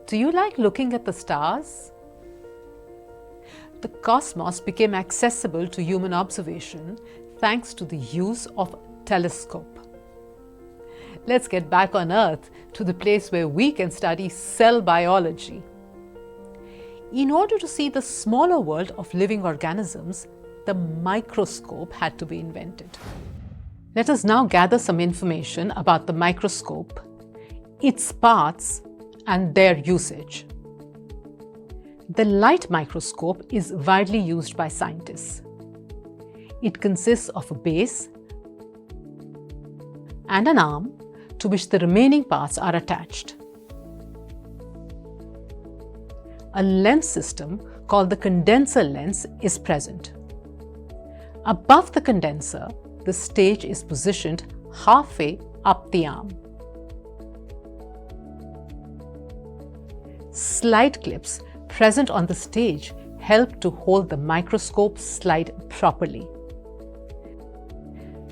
Do you like looking at the stars? The cosmos became accessible to human observation thanks to the use of telescope. Let's get back on Earth to the place where we can study cell biology. In order to see the smaller world of living organisms, the microscope had to be invented. Let us now gather some information about the microscope, its parts, and their usage. The light microscope is widely used by scientists. It consists of a base and an arm to which the remaining parts are attached. A lens system called the condenser lens is present. Above the condenser, the stage is positioned halfway up the arm. Slide clips present on the stage help to hold the microscope slide properly.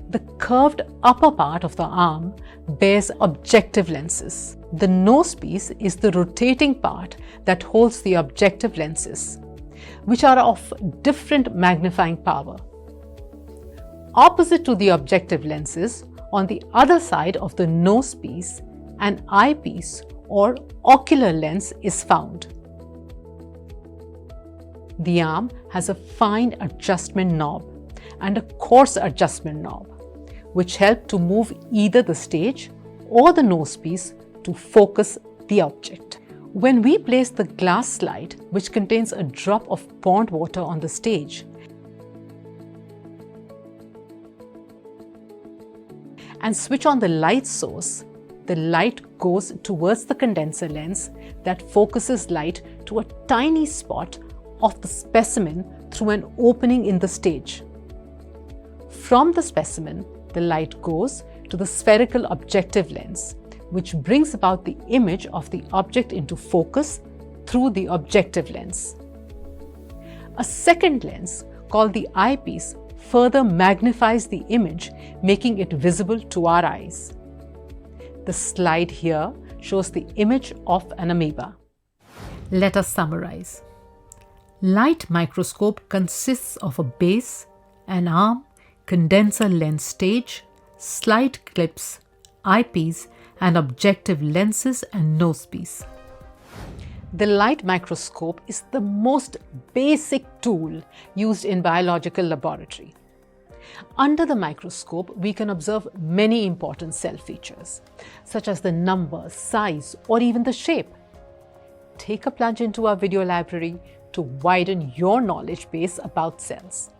The curved upper part of the arm bears objective lenses. The nosepiece is the rotating part that holds the objective lenses, which are of different magnifying power. Opposite to the objective lenses, on the other side of the nosepiece, an eyepiece or ocular lens is found. The arm has a fine adjustment knob and a coarse adjustment knob, which help to move either the stage or the nosepiece to focus the object. When we place the glass slide, which contains a drop of pond water on the stage, and switch on the light source, the light goes towards the condenser lens that focuses light to a tiny spot of the specimen through an opening in the stage. From the specimen, the light goes to the spherical objective lens, which brings about the image of the object into focus through the objective lens. A second lens, called the eyepiece, further magnifies the image, making it visible to our eyes. The slide here shows the image of an amoeba. Let us summarize. Light microscope consists of a base, an arm, condenser lens stage, slide clips, eyepiece, and objective lenses and nosepiece. The light microscope is the most basic tool used in biological laboratory. Under the microscope, we can observe many important cell features, such as the number, size, or even the shape. Take a plunge into our video library to widen your knowledge base about cells.